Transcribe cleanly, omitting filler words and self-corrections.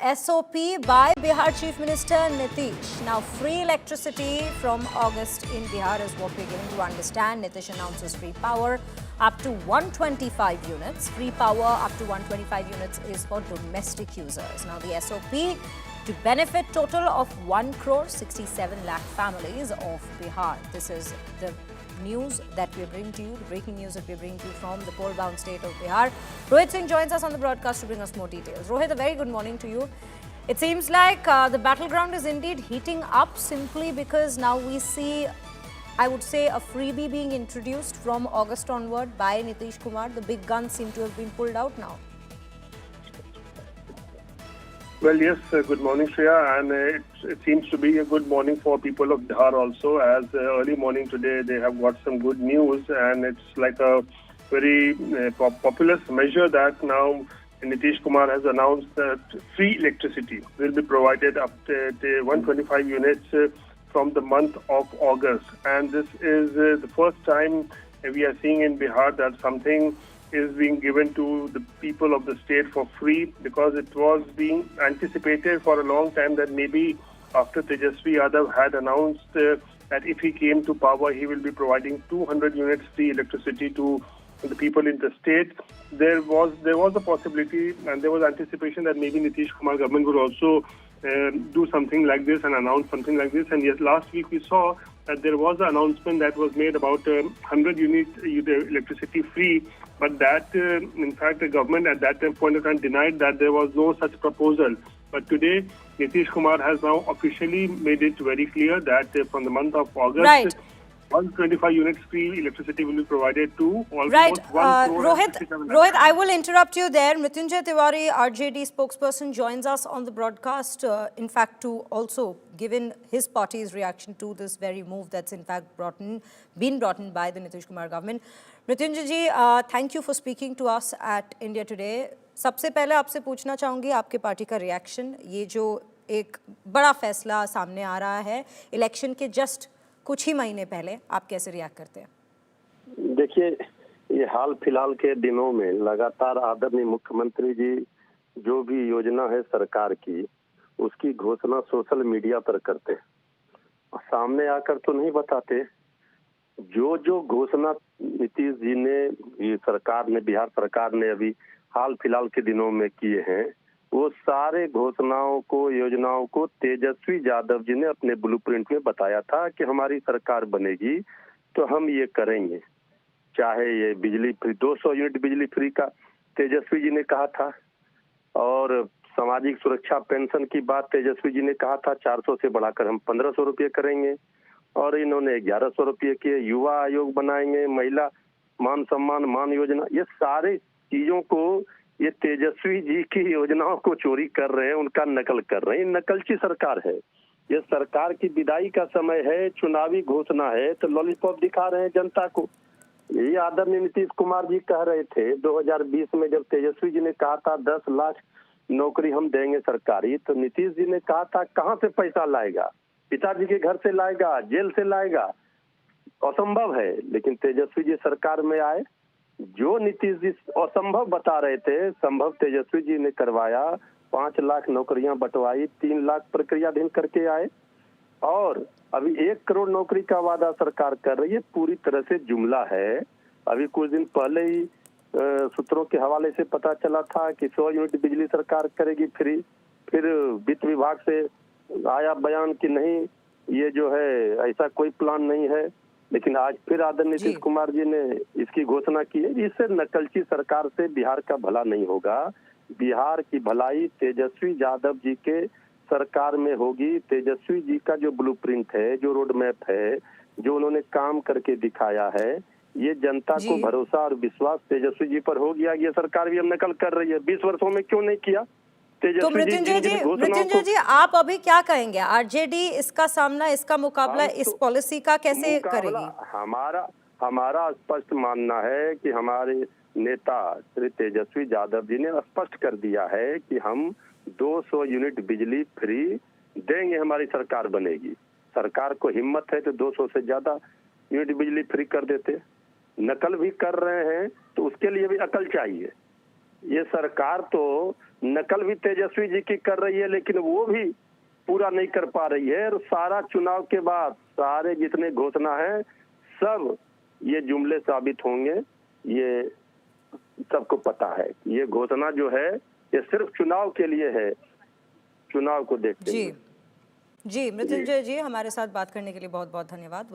SOP by Bihar Chief Minister Nitish. Now, free electricity from August in Bihar is what we're going to understand. Nitish announces free power up to 125 units. Free power up to 125 units is for domestic users. Now, the SOP to benefit total of 1 crore 67 lakh families of Bihar. This is the news that we bring to you, the breaking news that we bring to you from the poll-bound state of Bihar. Rohit Singh joins us on the broadcast to bring us more details. Rohit, a very good morning to you. It seems like the battleground is indeed heating up simply because now we see, I would say, a freebie being introduced from August onward by Nitish Kumar. The big guns seem to have been pulled out now. Well, yes, good morning, Shreya, and it seems to be a good morning for people of Bihar also, as early morning today they have got some good news, and it's like a very populous measure that now Nitish Kumar has announced that free electricity will be provided up to 125 units from the month of August. And this is the first time we are seeing in Bihar that something is being given to the people of the state for free, because it was being anticipated for a long time that maybe after Tejasvi Yadav had announced that if he came to power, he will be providing 200 units free electricity to the people in the state. There was a possibility and there was anticipation that maybe Nitish Kumar government would also do something like this and announce something like this. And yes, last week we saw that there was an announcement that was made about 100 units electricity free, but that in fact the government at that point of time denied that there was no such proposal. But today Nitish Kumar has now officially made it very clear that from the month of August, right, 125 units free electricity will be provided to almost right. 1 crore. Rohit, I will interrupt you there. Mrityunjay Tiwari, RJD spokesperson, joins us on the broadcast, in fact, to also give in his party's reaction to this very move that's in fact been brought in by the Nitish Kumar government. Mrityunjay ji, thank you for speaking to us at India Today. सबसे पहले आपसे पूछना चाहूँगी आपके party का reaction, ये जो एक बड़ा फैसला सामने आ रहा है इलेक्शन के जस्ट कुछ ही महीने पहले, आप कैसे रिएक्ट करते हैं? देखिए, ये हाल फिलहाल के दिनों में लगातार आदरणीय मुख्यमंत्री जी जो भी योजना है सरकार की, उसकी घोषणा सोशल मीडिया पर करते हैं, सामने आकर तो नहीं बताते। जो घोषणा नीतीश जी ने, बिहार सरकार ने अभी हाल फिलहाल के दिनों में किए हैं, वो सारे घोषणाओं को, योजनाओं को तेजस्वी यादव जी ने अपने ब्लूप्रिंट में बताया था कि हमारी सरकार बनेगी तो हम ये करेंगे। चाहे ये बिजली फ्री 200 यूनिट बिजली फ्री का तेजस्वी जी ने कहा था, और सामाजिक सुरक्षा पेंशन की बात तेजस्वी जी ने कहा था 400 से बढ़ाकर हम 1500 रुपये करेंगे, और इन्होंने 1100 रुपये किए। युवा आयोग बनाएंगे, महिला मान सम्मान मान योजना, ये सारे चीजों को ये तेजस्वी जी की योजनाओं को चोरी कर रहे हैं, उनका नकल कर रहे हैं। नकलची सरकार है। ये सरकार की विदाई का समय है, चुनावी घोषणा है, तो लॉलीपॉप दिखा रहे हैं जनता को। यही आदरणीय नीतीश कुमार जी कह रहे थे 2020 में, जब तेजस्वी जी ने कहा था 10 लाख नौकरी हम देंगे सरकारी, तो नीतीश जी ने कहा था कहाँ से पैसा लाएगा, पिताजी के घर से लाएगा, जेल से लाएगा, असंभव है। लेकिन तेजस्वी जी सरकार में आए, जो नीतीश जी असंभव बता रहे थे, संभव तेजस्वी जी ने करवाया। 5 लाख नौकरियां बंटवाई, 3 लाख प्रक्रियाधीन करके आए, और अभी 1 करोड़ नौकरी का वादा सरकार कर रही है। पूरी तरह से जुमला है। अभी कुछ दिन पहले ही सूत्रों के हवाले से पता चला था कि 100 यूनिट बिजली सरकार करेगी फ्री। फिर वित्त विभाग से आया बयान कि नहीं, ये जो है ऐसा कोई प्लान नहीं है। लेकिन आज फिर आदरणीय नीतीश कुमार जी ने इसकी घोषणा की है। इससे नकलची सरकार से बिहार का भला नहीं होगा। बिहार की भलाई तेजस्वी यादव जी के सरकार में होगी। तेजस्वी जी का जो ब्लूप्रिंट है, जो रोड मैप है, जो उन्होंने काम करके दिखाया है, ये जनता को भरोसा और विश्वास तेजस्वी जी पर हो गया। ये सरकार भी अब नकल कर रही है। 20 वर्षों में क्यों नहीं किया? तो मृत्युंजय जी, आप अभी क्या कहेंगे? आरजेडी इसका सामना, इसका मुकाबला इस पॉलिसी का कैसे करेगी? हमारा स्पष्ट मानना है कि हमारे नेता श्री तेजस्वी यादव जी ने स्पष्ट कर दिया है कि हम 200 यूनिट बिजली फ्री देंगे, हमारी सरकार बनेगी। सरकार को हिम्मत है तो 200 से ज्यादा यूनिट बिजली फ्री कर देते। नकल भी कर रहे हैं तो उसके लिए भी अकल चाहिए। ये सरकार तो नकल भी तेजस्वी जी की कर रही है, लेकिन वो भी पूरा नहीं कर पा रही है। और सारा चुनाव के बाद सारे जितने घोषणा है सब ये जुमले साबित होंगे, ये सबको पता है। ये घोषणा जो है ये सिर्फ चुनाव के लिए है, चुनाव को देखते जी हुए। जी, मृत्युंजय जी हमारे साथ बात करने के लिए बहुत बहुत धन्यवाद।